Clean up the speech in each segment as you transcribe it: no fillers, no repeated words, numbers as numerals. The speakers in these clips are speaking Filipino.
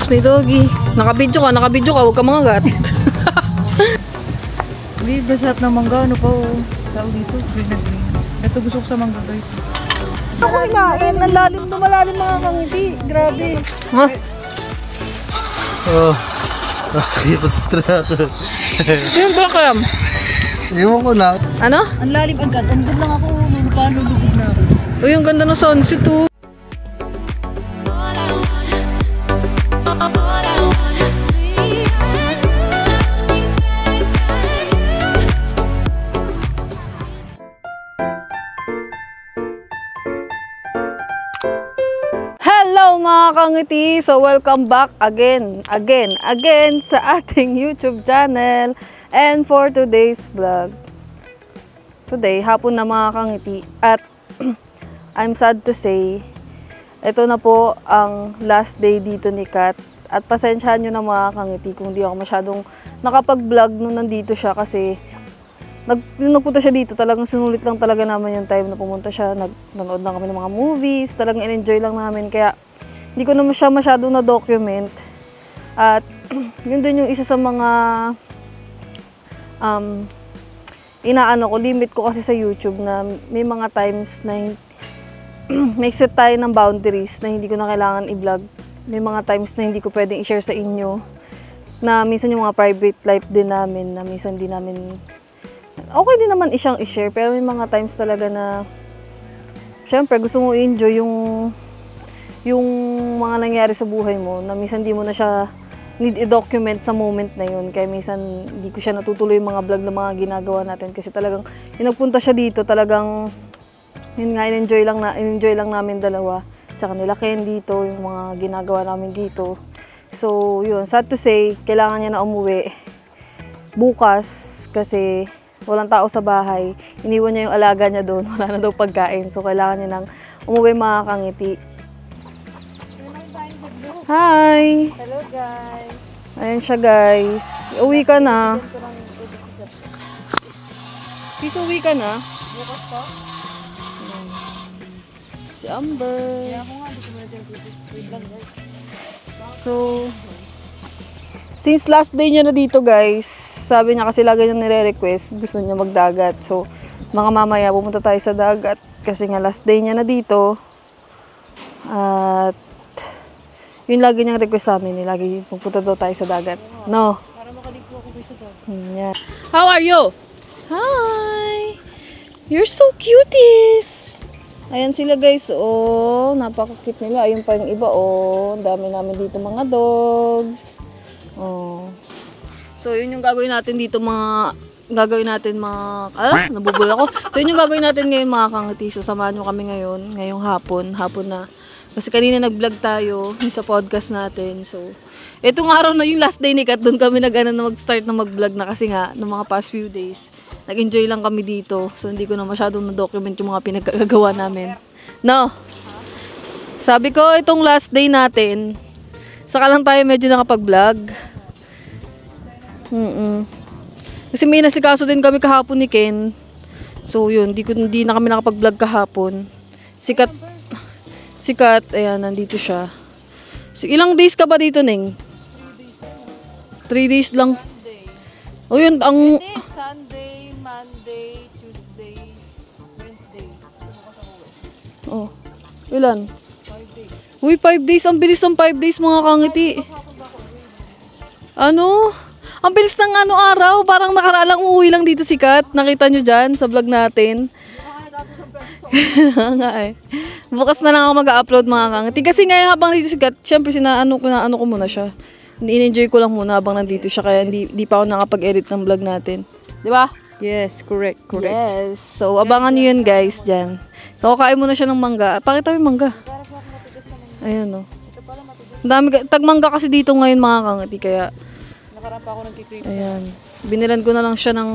may doggy. Nakabidyo ka, huwag ka mangagat. Hindi, dasarap ng mangga, ano pa oh. Tao dito, green na green. Ito gusto ko sa mangga guys. Ako hinain, ang lalim to, malalim mga kangiti. Grabe. Ha? Oh, masakit pa sa trato. Yung program? Ewan ko na. Ano? Ang lalim agad, andun lang ako, lulubog na ako. Uy, yung ganda ng sunset to. Hello mga kangiti! So welcome back again sa ating YouTube channel. And for today's vlog, today, hapon na mga kangiti. At I'm sad to say, ito na po ang last day dito ni Kat. At pasensyahan nyo na mga kangiti kung di ako masyadong nakapag-vlog nung nandito siya kasi nung nagpunta siya dito, talagang sinulit lang talaga naman yung time na pumunta siya. Nanood lang kami ng mga movies, talagang in-enjoy lang namin. Kaya hindi ko na siya masyadong na-document. At yun din yung isa sa mga inaano ko, limit ko kasi sa YouTube na may mga times na may set tayo ng boundaries na hindi ko na kailangan i-vlog. May mga times na hindi ko pwedeng i-share sa inyo. Na minsan yung mga private life din namin, na minsan di namin okay din naman isyang i-share, pero may mga times talaga na syempre gusto mo i-enjoy yung mga nangyari sa buhay mo na minsan di mo na siya need i-document sa moment na yun. Kaya minsan hindi ko siya natutuloy yung mga vlog na mga ginagawa natin kasi talagang yung nagpunta siya dito talagang yun nga in-enjoy lang namin dalawa. Tsaka nila Ken dito, yung mga ginagawa namin dito. So yun, sad to say, kailangan niya na umuwi bukas kasi walang tao sa bahay. Iniwan niya yung alaga niya doon. Wala na daw pagkain. So, kailangan niya nang umuwi mga kangiti. Hi! Hello guys! Ayan siya guys. Uwi ka na. Sis, uwi ka na. Bukas pa? Si Amber. Kaya ako nga, hindi ko muna din guys. So, since last day niya na dito guys, sabi niya kasi lagi niya nire-request, gusto niya magdagat. So, mga mamaya pumunta tayo sa dagat kasi nga last day niya na dito. At yun lagi niyang request sa amin, lagi pupunta daw tayo sa dagat. No? Para makaligpo ako sa dagat. Yeah. How are you? Hi! You're so cuties! Ayan sila guys, oh, napaka-cute nila. Ayun pa yung iba, oh. Ang dami namin dito mga dogs. Oh. So, yun yung gagawin natin dito nabubula ako. So, yun yung gagawin natin ngayon mga kangiti. So, samahan nyo kami ngayon, ngayong hapon na. Kasi kanina nag-vlog tayo sa podcast natin. So, itong araw na yung last day ni Kat, doon kami mag-start na mag-vlog na kasi nga, ng mga past few days, nag-enjoy lang kami dito. So, hindi ko na masyadong na-document yung mga pinagkagawa namin. No? Sabi ko, itong last day natin, saka lang tayo medyo nakapag-vlog. Kasi may nasikaso din kami kahapon ni Ken. So yun, hindi na kami nakapag-vlog kahapon. Sikat, ayan, nandito siya. So, ilang days ka ba dito, Ning? 3 days lang. O yun, ang Sunday, Monday, Tuesday, Wednesday. oh, ilan? 5 days. Uy, 5 days. Ang bilis ng 5 days, mga kangiti. Ano? Ang bilis ng araw. Parang nakaralang uuwi lang dito si Kat. Nakita nyo dyan sa vlog natin. Nga eh. Bukas na lang ako mag-upload mga kangiti. Kasi ngayon habang dito si Kat, syempre sinaano ko muna siya. In-enjoy ko lang muna habang nandito siya. Kaya hindi pa ako nakapag-edit ng vlog natin. Di ba? Yes, correct. Yes. So, abangan nyo yun guys dyan. So, kakain muna siya ng mangga. Pakita mo yung mangga. Ayan o. Ang dami, tagmangga kasi dito ngayon mga kangiti. Kaya, Nakarapa ako nagkikrip. ayan. Binilan ko na lang siya ng,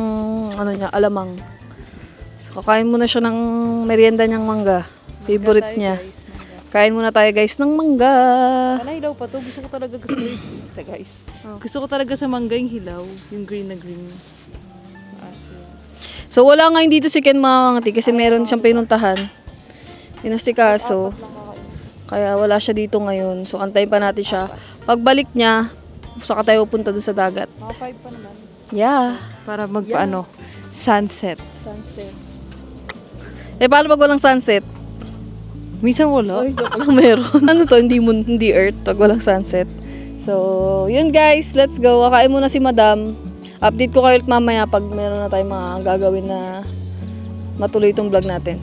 alamang. So, kakain muna siya ng merienda niyang mangga. Favorite niya. Kain muna tayo guys ng mangga. Ano hilaw pa to? Gusto ko talaga guys. Gusto ko talaga sa mangga yung hilaw. Yung green na green. So, wala ngayon dito si Ken mga kangiti kasi meron siyang pinuntahan. Inasikaso. Kaya wala siya dito ngayon. So, antayin pa natin siya. Pagbalik niya, saka tayo punta doon sa dagat. Mga 5 pa naman. Yeah. Para magpaano, sunset. Sunset. Eh, paano pag walang sunset? Minsan wala. Ay, joke lang meron. Ano to? Hindi earth pag walang sunset. So, yun guys. Let's go. Kakain muna si Madam. Update ko kayo ulit mamaya pag meron na tayong mga gagawin na matuloy itong vlog natin.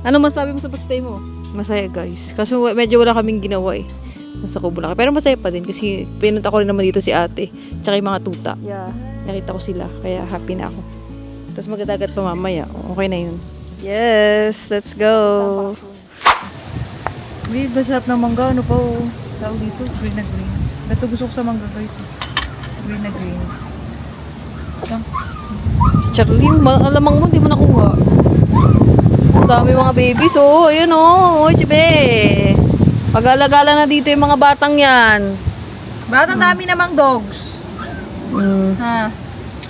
Ano masabi mo sa pag-stay mo? Masaya guys. Kaso medyo wala kaming ginawa eh. Nasa Kubo lang. Pero masaya pa din kasi pinunta ko rin naman dito si ate. Tsaka yung mga tuta. Yeah. Nakita ko sila. Kaya happy na ako. Tapos magdagat pa mamaya. Okay na yun. Yes, let's go. May basarap ng mangga. Ano pa oh. Tawag dito. Green na green. Ito gusto ko sa mangga guys. Green na green. Charlie, alamang mo, di mo nakuha. Ang dami mga babies, oh. Ayun, oh. Oy, chibe. Pag-alagala na dito yung mga batang yan. Bakit ang dami namang dogs? Ha?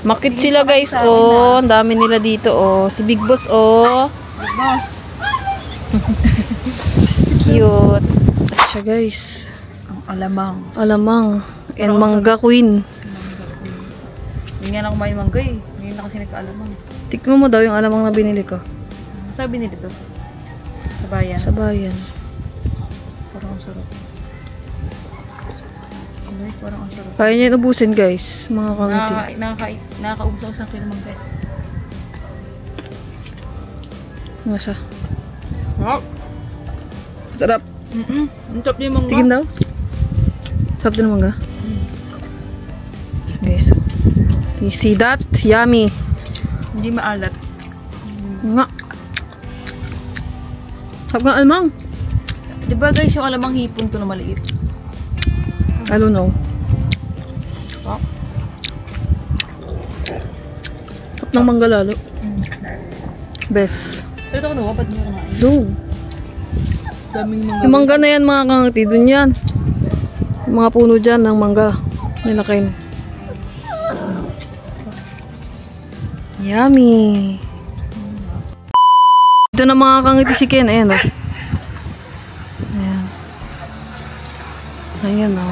Makit sila, guys, oh. Ang dami nila dito, oh. Si Big Boss, oh. Big boss. Cute. Ito siya, guys. Ang alamang. Alamang. And mangga queen. Hindi nga na kumain mangga eh. Ngayon na kasi nagka-alamang. Tikman mo daw yung alamang na binili ko. Sabi nila to. Sa bayan. Sa bayan. Parang ang sarap. Ay, parang ang sarap. Kaya niya ubusin, guys. Mga kamiti. Nakakaubos ako sa kilo mangga. Nasa. Wow. Sarap. Ang sarap niya yung mangga. Tigim daw. Sarap din ang mangga. Guys. You see that? Yummy. Hindi maalat. Nga. Sarap nga alamang. Di ba guys yung alamang hipon to na maliit? I don't know. Wow. Sarap ng mangga lalo. Best. Pero ito ko ba't mo kumain? Doon. Daming mangga. Yung mangga na yan mga kangati. Doon yan. Yung mga puno dyan ng mangga. Nilakin. Yummy. Ito na mga kangiti si Ken. Ayan o. Ayan. Ayan o.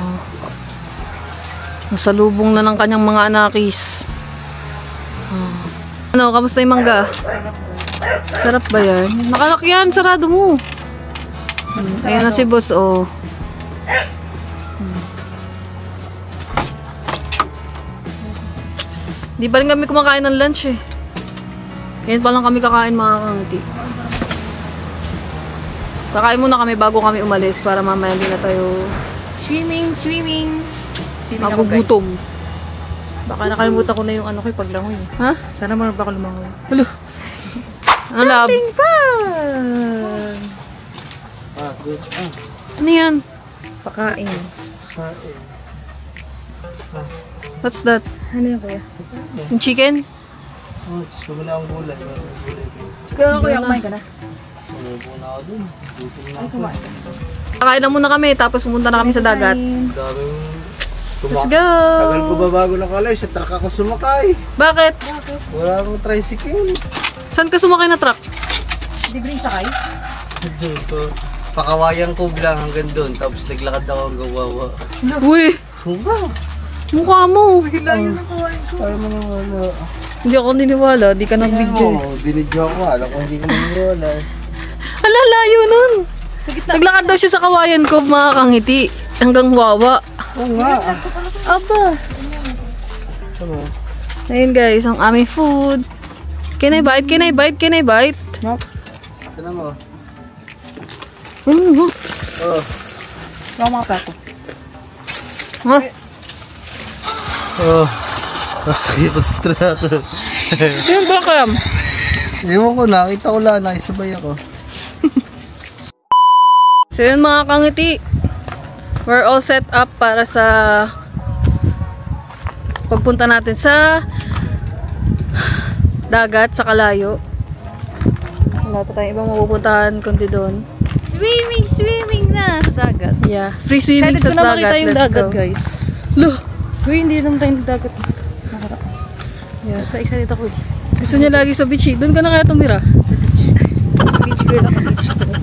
Nasalubong na ng kanyang mga anakis. Ano, kamusta yung mangga? Sarap ba yan? Nakalak yan, sarado mo. Ayan na si boss, oh. Di pa rin kami kumakain ng lunch eh. Ngayon pa lang kami kakain mga kangiti. Kakain muna kami bago kami umalis para mamaya hindi na tayo Swimming. magugutom. Baka nakalimutan ko na yung ano ko yung paglangoy. Ha? Sana marunong baka lumangoy. Hello. Ano lab? Good. Ano yan? Pakain. What's that? Ano yan kuya? Yung chicken? Oh, gusto mo na ang gulay. Kuya, kumain ka na. Muna ako dun. Gutom na ako. Kakain na muna kami tapos pumunta na kami sa dagat. Daming Let's sumakay. go! Tagal ko ba bago nakalay? Sa truck ako sumakay. Bakit? Wala akong tricycle. Saan ka sumakay na truck? Libreng sakay? Doon to. Pakawayan ko lang hanggang doon. Tapos naglakad ako hanggang wawa. Uy! Huwag Mukha mo! Ayaw mo naman ano. Hindi ako niniwala. Di ka nag-video. Oo, binidyo ako. Alam ko hindi ko maniwala. Ala, layo nun! Naglakad daw siya sa kawayan ko mga kangiti. Hanggang wawa. Oo nga. Aba! Ano? Ayun guys, ang aming food. Can I bite? Can I bite? Can I bite? Ano mo? Oh. Mga mga plato. Ha? Oh. Masakit pa sa trato. Yung baklam. Ewan ko, nakita ko lang. Nakisabay ako. So yun mga kangiti. We're all set up para sa pagpunta natin sa dagat, sa Kalayo. Wala pa tayong ibang mapupuntahan kundi doon. Swimming na sa dagat. Yeah, free swimming Excited sa ko na makita dagat. yung Let's dagat go. guys. Loh, Uy, hindi naman tayo yung dagat. yeah. Excited ako eh. Gusto niya lagi sa beach. Doon ka na kaya tumira? Beach girl ako, beach girl.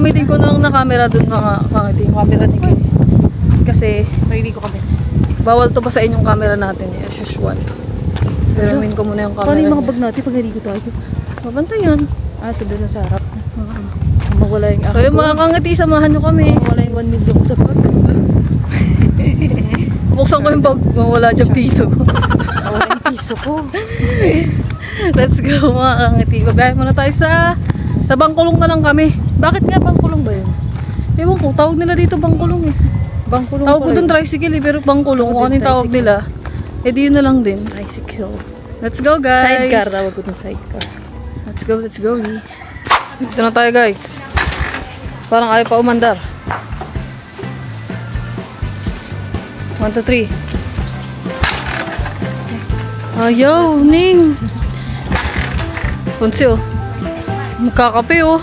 gagamitin ko na lang na camera dun mga kangiti, yung camera ni Kim. Kasi Ready ko kami. bawal to pa sa inyong camera natin as usual. So, gamitin ko muna yung camera Paano yung mga niya. bag natin pag ready ko tayo? Mabantay yan. Ah, sa doon sa harap. Mawala yung So yung mga kangiti, samahan nyo kami. Mawala yung 1 million ko sa bag. Buksan ko yung bag, mawala dyan piso. Mawala yung piso ko. Let's go mga kangiti. Babayan muna tayo sa Bangkulong na lang kami. Bakit nga Bangkulong ba yun? Ewan ko, tawag nila dito Bangkulong eh. Bangkulong Tawag ko dun tricycle eh, pero Bangkulong. Kung ano yung tawag nila, eh di yun na lang din. Tricycle. Let's go guys! Sidecar, tawag ko dun sidecar. Let's go, let's go. Dito na tayo guys. Parang ayaw pa umandar. 1, 2, 3. Ayaw, Ning. Punsi oh. Magkakape oh.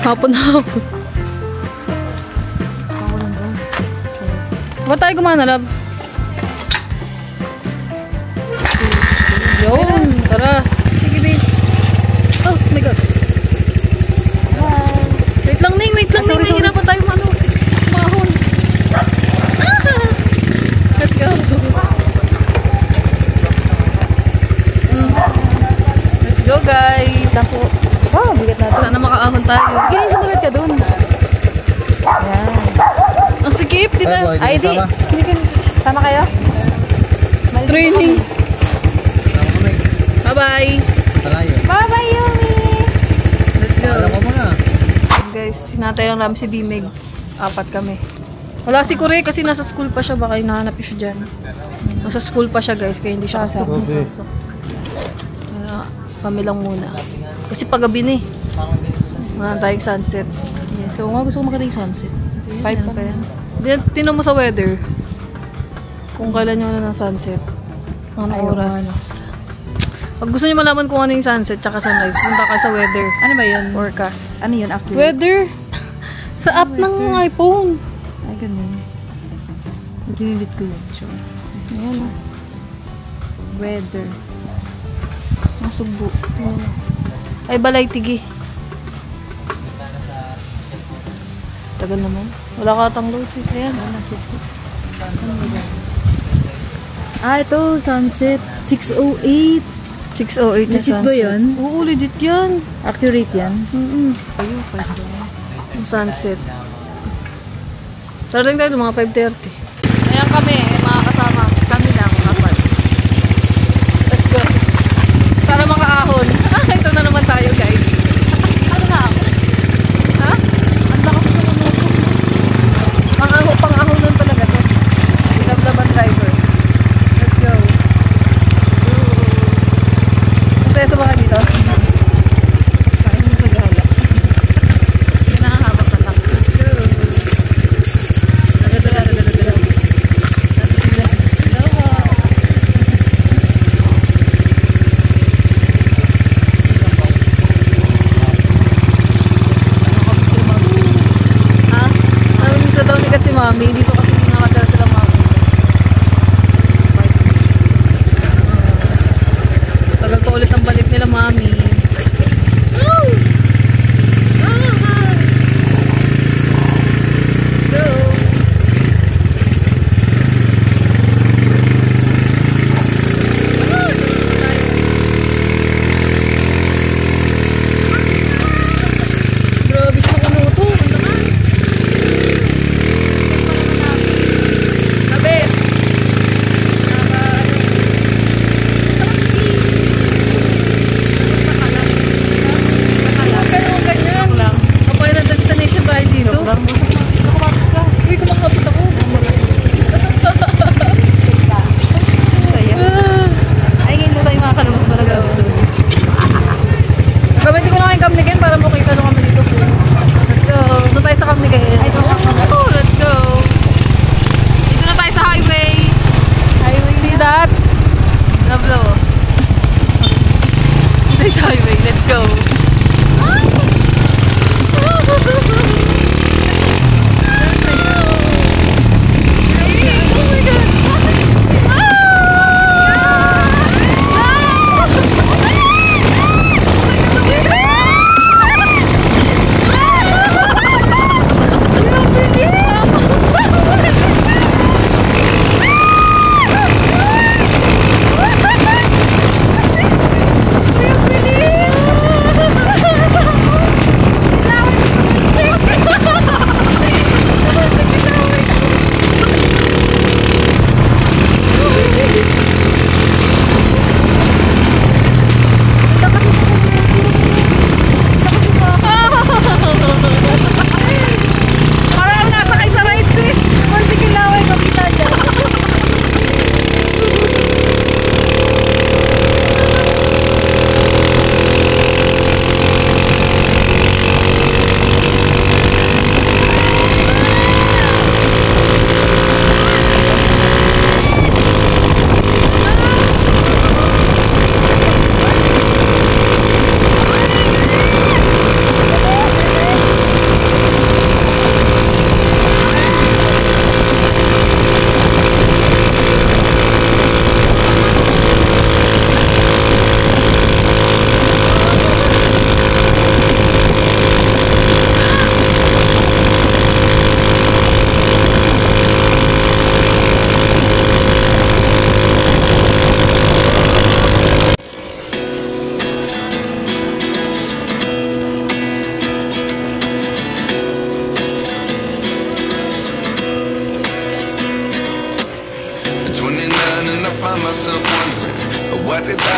Hapon. Ba't tayo gumana, love? Yun, tara. Sige, babe. Oh my God. Wait lang, Ning. Wait lang, Ning. Mahirapan tayo mahon. Let's go. Let's go, guys. Tapo. Wow, bigat natin. Sana makaahon tayo. Ganyan sumagat ka dun. Yan. Ang sikip, di na. Ay, di. Tama kayo? Training. Bye-bye. Talayo. Bye-bye, Yumi! Let's go. Alam ko muna. Guys, sinatay lang namin si Bimig. 4 kami. Wala si Kure kasi nasa school pa siya. Baka hinahanap siya dyan. Nasa school pa siya guys, kaya hindi siya kasama. Kami lang muna. Kasi paggabi na eh. Wala tayong sunset. Yeah, so nga gusto ko makita yung sunset. 5 pa kaya. Tinan mo sa weather. Kung kailan yung ng sunset. Anong oras. Pag gusto niyo malaman kung ano yung sunset tsaka sunrise, punta kayo sa weather. Ano ba yun? Forecast. Ano yun? Accurate? Weather. Sa app ng iPhone. Ay, ganun. Nag-delete ko yun. Sure. Ayan o. Weather. Nasugbo. Ay, balay tigi. Tagal naman. Wala ka atang loads eh. Ayan. Nasugbo. Ah, ito. Sunset. 6:08. 6:08 na Legit sunset. ba yun? Oo, legit yan. Accurate yan? Ayun, yung sunset. Darating tayo mga 5:30. Ayan kami, mga kasama. Kami lang, apat. Let's go. Sana makaahon. Ito na naman tayo, guys. Ano na ako? Ha? Ang lakas ko ng motor. Pang-ahon nun talaga to. Lablaban driver. Let's go. Masaya sa mga dito. Kain mo sa gala. Hinahabak na lang. Let's go. Ha? Namimiss na daw ni Kat si Mami. Dito kasi nakadala sila Mami. Tagal pa ulit ang balik nila Mami. Oh! Go! Grabe siya kanuto. Ang lakas.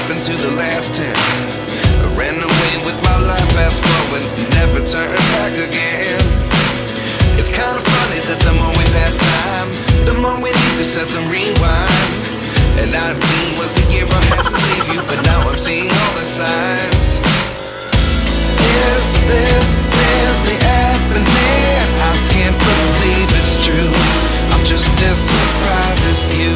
happened to the last 10? I ran away with my life, fast forward, never turn back again. It's kind of funny that the more we pass time, the more we need to set the rewind. And 19 was the year I had to leave you, but now I'm seeing all the signs. Is this really happening? I can't believe it's true. I'm just as surprised as you.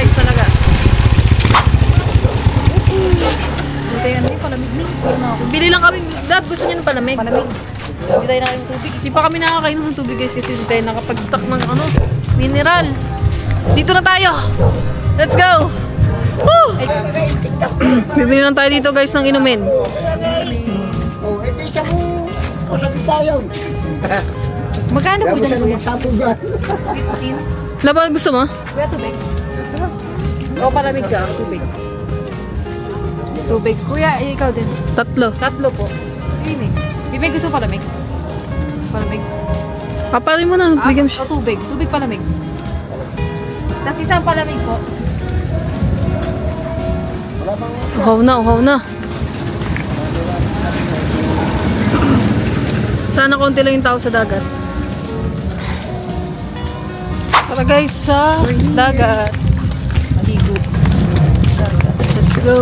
Is this really happening? Bili lang kami, Dab, gusto niyo ng palamig? Palamig. Hindi tayo nakainom tubig. Hindi pa kami nakakainom ng tubig guys kasi hindi tayo nakapag-stock ng ano, mineral. Dito na tayo! Let's go! Woo! Bibili lang tayo dito guys ng inumin. Oh, hindi siya mo kasabi tayo. Magkano po Kaya dyan? mo siya magsapugan. Laban, gusto mo? Kuya, tubig. O, palamig ka. Tubig. Tubig. Kuya, ikaw din. Tatlo. Tatlo po. Bibig. Bibig, gusto mo palamig? Palamig. Paparin mo na, bigyan mo siya. O, tubig. Tubig palamig. Tapos isang palamig po. Uhaw na, uhaw na. Sana konti lang yung tao sa dagat. Tara guys, sa dagat. Maligo. go.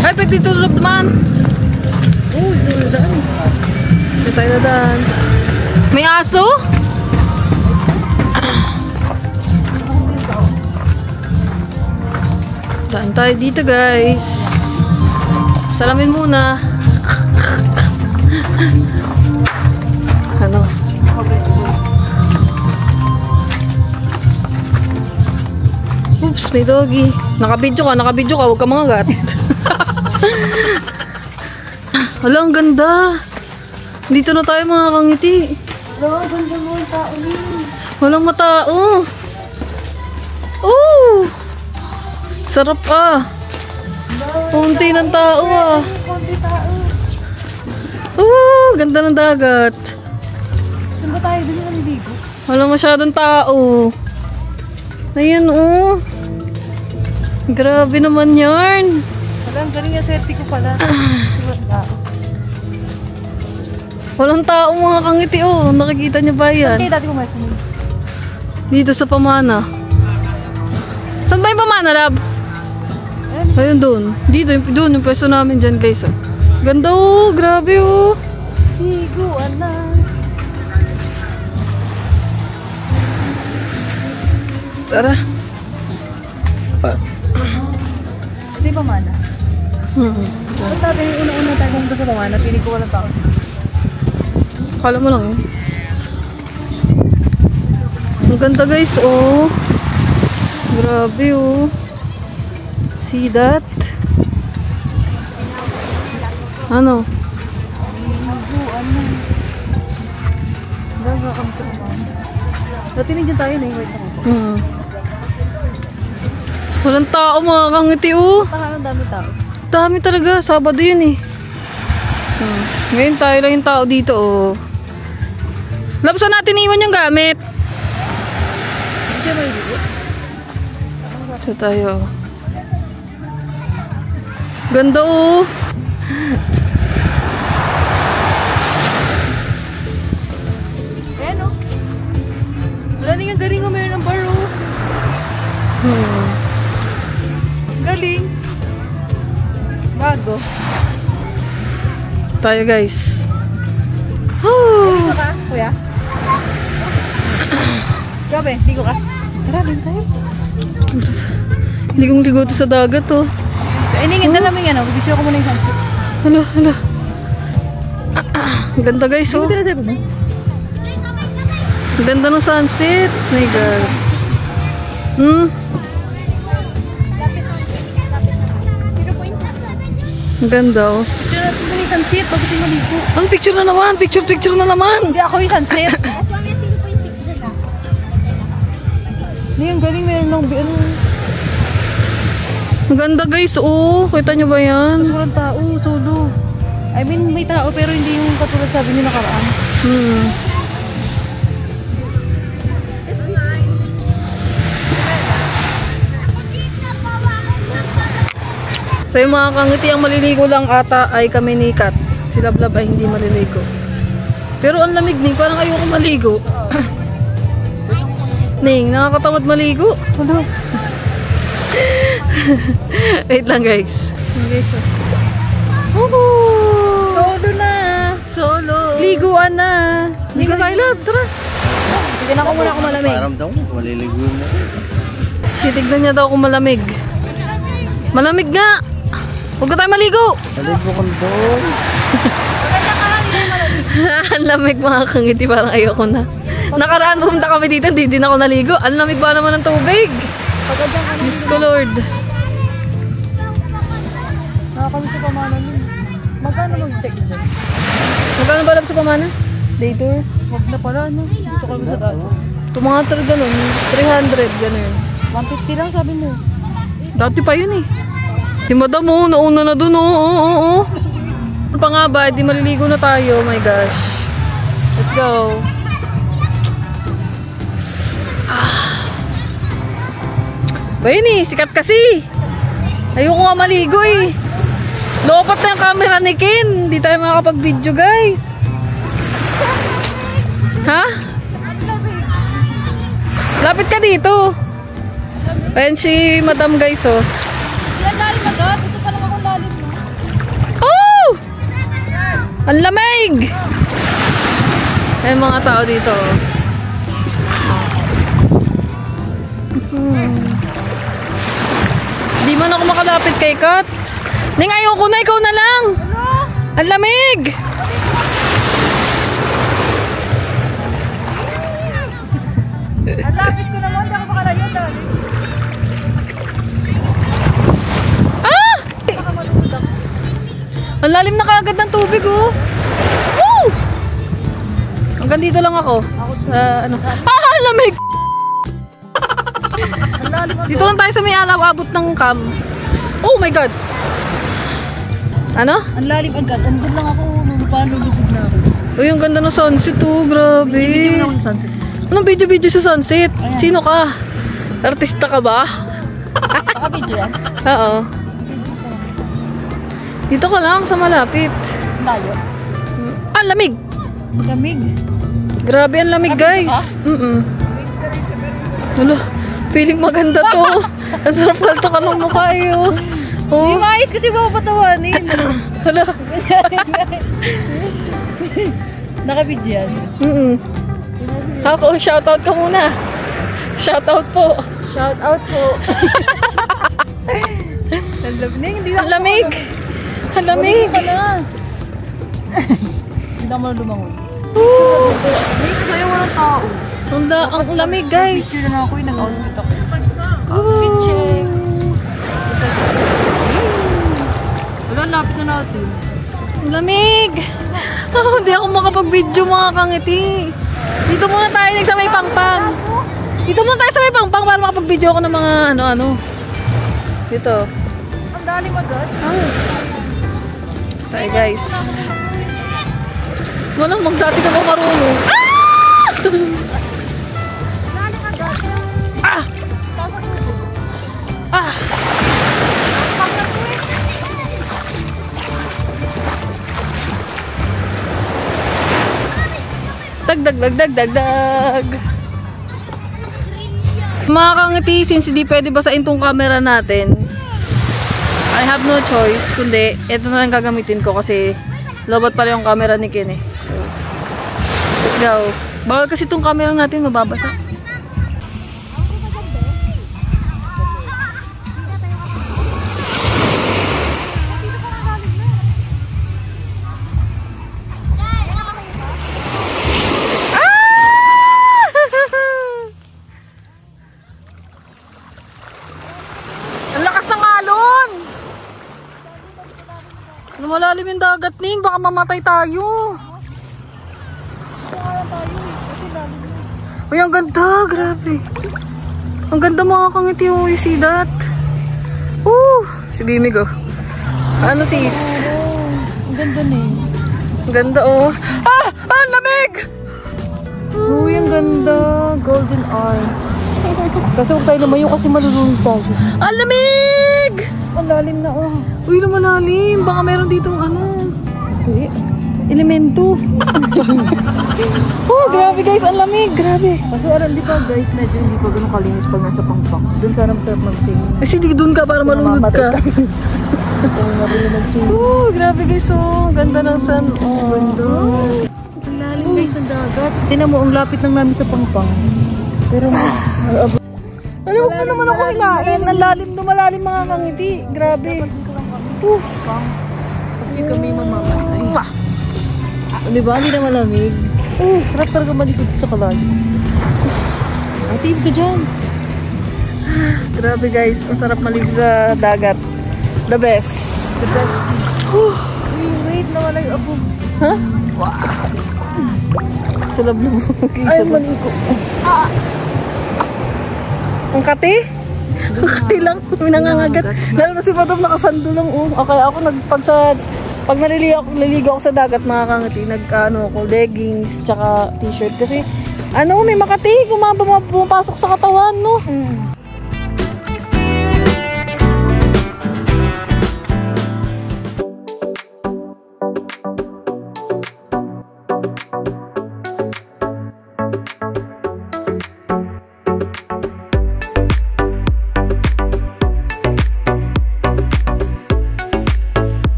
Ay, pwede tulog naman. Oh, daan. Hindi tayo dadaan. May aso? Daan tayo dito, guys. Salamin muna. Ano? Oops, may doggy. Nakabidyo ka, huwag ka mangagat. Hala, ang ganda. Dito na tayo mga kangiti. Wala, ganda mo ang tao niyo. Walang matao. Oh! Sarap ah. Kunti ng tao ah. Konti tao. Ganda ng dagat. Saan ba tayo? Doon kami dito. Wala masyadong tao. Ayan oh. Grabe naman yarn. Wala, ang galing yung swerte ko pala. Walang tao. Walang tao mga kangiti oh. Nakikita niyo ba yan? Okay, dati pumayos mo. Dito sa Pamana. Saan ba yung Pamana, lab? Ayun doon. Dito, doon yung pwesto namin dyan guys oh. Ganda oh. Grabe oh. Higuan na. Tara. Ito yung pamana. Ang sabi yung una-una tayo pumunta sa pamana, piling ko walang tao. Kala mo lang eh. Ang ganda guys oh. Grabe oh. See that? Ano? Higuan na. Gaga kami sa pamana. Dati nandiyan tayo na invite ako. Walang tao mga kangiti oh. Parang ang dami tao. Dami talaga. Sabado yun eh. Ngayon tayo lang yung tao dito oh. Lapsan natin iwan yung gamit. Diyan ba yung Ito tayo. Ganda oh. Ayan o. Wala na yung galing o mayroon ng bar o. Galing. Bago. Tayo guys. Ligo ka, kuya? Gabi, ligo ka? Tara, ligo tayo. Ligong-ligo to sa dagat oh. Iningin na namin yan o. Bibisyo ko muna yung sunset. Hala, hala. Ang ganda guys oh. Ligo tayo sa mo. Ang ganda ng sunset. My God. Ang ganda oh. Picture natin muna yung sunset. Bakit yung maligo? Ang picture na naman. Picture na naman. Hindi ako yung sunset. Hindi, ang galing meron ng ano. Ang ganda guys oh. Kita nyo ba yan? Walang tao, solo. I mean, may tao pero hindi yung katulad sabi niyo nakaraan. So yung mga kangiti ang maliligo lang ata ay kami ni Kat. Si Lablab ay hindi maliligo. Pero ang lamig Ning, parang ayoko maligo. Ning, nakakatamad maligo. Ano? Wait lang guys. Okay, so. Solo na! Solo! Liguan na! Ligo tayo Lab, tara! Tignan ko muna kung malamig. Paramdam mo, maliligo mo. Titignan niya daw kung malamig. Malamig nga! Huwag ka tayo maligo! Maligo ka doon. Ang lamig mga kangiti, parang ayoko na. Nakaraan pumunta kami dito, hindi din ako naligo. Ang lamig ba naman ng tubig? Diyos ko Lord. Nakakami sa pamana nun. Magkano mag-check na dyan? Magkano ba Lab sa Pamana? Day tour? Huwag na pala, no? Gusto ko sa taas. Tumangatar ganun, 300 ganun. 150 lang sabi mo. Dati pa yun eh. Si Madam oh, nauna na dun oh. Ano pa nga ba, di maliligo na tayo, oh my gosh. Let's go. Ba yun eh, sikat kasi. Ayoko nga maligo eh. Lopat na yung camera ni Ken. Hindi tayo makakapag-video guys. Ha? Lapit ka dito. Ayan si Madam guys, oh. Yan lalim agad. Ito pa lang ako lalim. Oh! Ang lamig! Ayan mga tao dito, oh. Di man ako makalapit kay Kat. Ning, ayoko na, ikaw na lang. Ang lamig! Ang lapit ko naman. Hindi ako makalayo dali. Ah! Ang lalim na kaagad ng tubig, oh. Woo! Hanggang dito lang ako. Ano? Ah, lamig! Dito lang tayo sa may alaw, abot ng cam. Oh my God! Ano? Ang lalim agad. Andun lang ako. Paano lubog na ako. Uy, ang ganda ng sunset, oh. Grabe. Video mo na ako sa sunset. Anong video-video sa sunset? Sino ka? Artista ka ba? Naka-video yan? Oo. Dito ka lang sa malapit. Layo. Ah, lamig! Lamig. Grabe ang lamig, guys. Wala, feeling maganda to. Ang sarap kalto ka ng mukha, eh, oh. Hindi Oh, maayos kasi mapapatawanin. hala. Naka-video yan. Ako, shoutout ka muna. Shoutout po. Shout out po. Ang lamig. Hindi Ang lamig. Ang lamig. Hindi na ako lumangon. Ooh, May sa'yo walang tao. ang lamig, guys. Picture na ako yung nag-outfit ako. Outfit check. Wala, lapit na natin. Ang lamig. Oh, hindi ako makapag-video, mga kangiti. Dito muna tayo sa may pangpang. Dito muna tayo sa may pangpang para makapag-video ako ng mga ano-ano. Dito. Ang lalim agad. Tayo, guys. Walang magdati ka ba marunong? Ah! Ah! Ah! Dagdag. Mga kangiti, since hindi pwede basain tong camera natin, I have no choice, kundi ito na lang gagamitin ko kasi lobot pala yung camera ni Ken, eh. So, let's go. Bawal kasi tong camera natin mababasa. Ang lakas ng alon! Lumalalim yung dagat, Ning. Baka mamatay tayo. Uy, ang ganda. Grabe. Ang ganda, mga kangiti. Oh, you see that? Si Bimig, oh. Ano, sis? Ang ganda na eh. Ang ganda, oh. Ah! Ah, lamig! Uy, ang ganda. Golden eye. Kasi huwag tayo lumayo kasi malulunod tayo. Ang lamig! Ang lalim na oh. Uy, lumalalim. Baka meron ditong ano. Ito eh. Elemento. Oh, grabe guys. Ang lamig. Grabe. Kaso alam, di pa guys, medyo hindi pa ganun kalinis pag nasa pangpang. Doon sana masarap mag-sing. Kasi di doon ka para malunod ka. Kung marunong mag-sing. Oh, grabe guys. Oh, ang ganda ng sun. Oh, ganda. Ang lalim guys ng dagat. Tinan mo, ang lapit lang namin sa pangpang. Pero Alam mo naman ako hilain. Ang lalim, lumalalim mga kangiti. Grabe. kasi kami mamamatay. Di ba? Hindi na malamig. Sarap talaga malikod sa kalayo. Atin ka dyan. Grabe guys. Ang sarap malig sa dagat. The best. The best. Wait, nawala yung abo. Ha? Sa lab ng Ay, maliko. Ang kati? Ang kati lang. May nangangagat. Lalo na si Madam nakasando lang. Okay, ako pag naliligo ako sa dagat, mga kangati, ako, leggings, tsaka t-shirt. Kasi, may makati. Pumapasok sa katawan, no?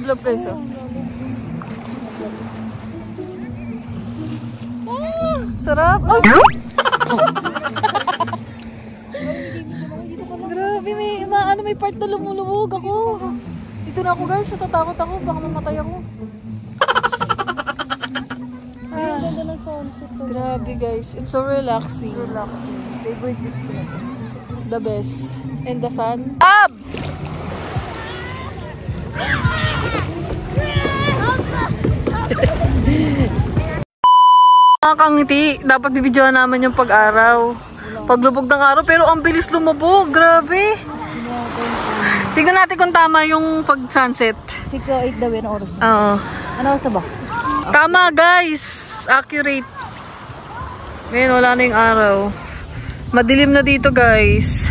lablab guys, oh. Sarap. Oh! Grabe, may part na lumulubog ako. Dito na ako guys, natatakot ako. Baka mamatay ako. Ganda ng sunset. Grabe guys, it's so relaxing. Favorite beach ko na. The best. And the sun. Up! Mga kangiti, dapat bibidyohan naman yung pag-araw. Paglubog ng araw, pero ang bilis lumubog. Grabe. Tignan natin kung tama yung pag-sunset. 6 o 8 daw yan oras na. Oo. Ano oras na ba? Tama guys. Accurate. Ngayon, wala na yung araw. Madilim na dito guys.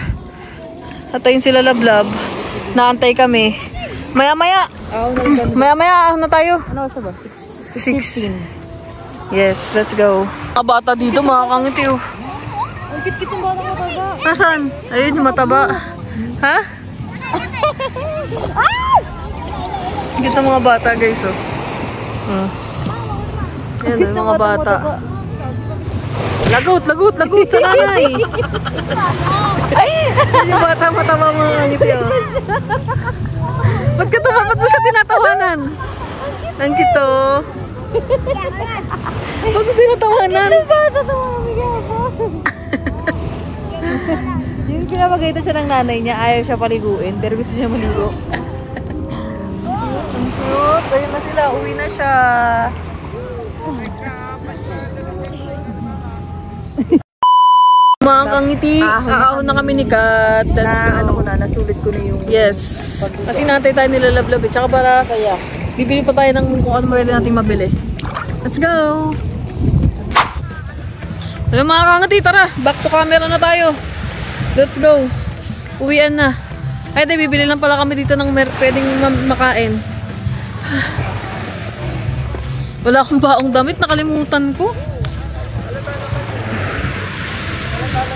Atayin sila lablab. Naantay kami. Maya-maya. Maya-maya na tayo. Ano oras na ba? 6:15. Yes, let's go. Mga bata dito, mga kangiti oh. Ang kit-kit ng bata mataba. Nasaan? Ayun yung mataba. Ha? Kita mga bata guys oh. Yan yung mga bata. Lagot sa nanay. Ay! Yung bata mataba mga kangiti oh. Ba't ka tumapat? Ba't mo siya tinatawanan? Ang kito. Ba't mo tinatawanan? Yung pinapagalitan siya ng nanay niya, ayaw siya paliguin, pero gusto niya maligo. Ang cute. Ayun na sila. Uwi na siya. Mga kangiti, aahon na kami ni Kat. Nasulit ko na yung... Yes. Kasi natay tayo nilalablab eh. Tsaka para saya. Bibili pa tayo ng kung ano pwede natin mabili. Let's go! Ayun mga kangiti, tara. Back to camera na tayo. Let's go. Uwian na. Ay, tayo bibili lang pala kami dito ng pwedeng makain. Wala akong baong damit. Nakalimutan ko.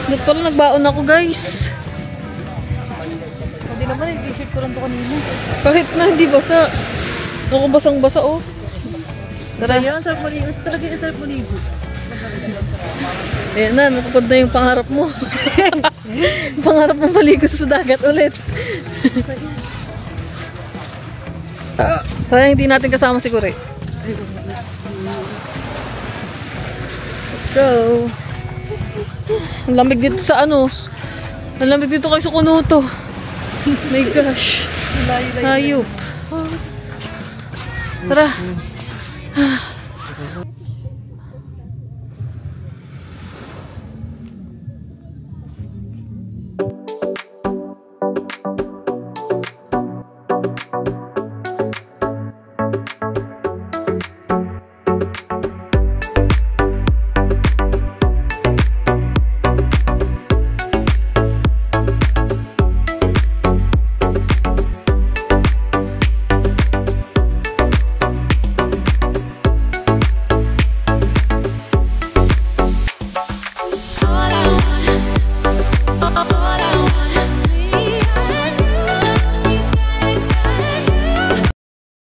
Ba't pala nagbaon ako guys? Hindi naman, yung t-shirt ko lang to kanina. Kahit na hindi basa. Ako basang-basa oh. Tara. Ayun, sarap maligo. Talaga yung sarap maligo. Ayan na, napapad na yung pangarap mo. Pangarap mo maligo sa dagat ulit. Sayang hindi natin kasama si Kure. Let's go. Ang lamig dito sa ano. Ang lamig dito kay Sukunuto. My gosh. Hayop. Tara.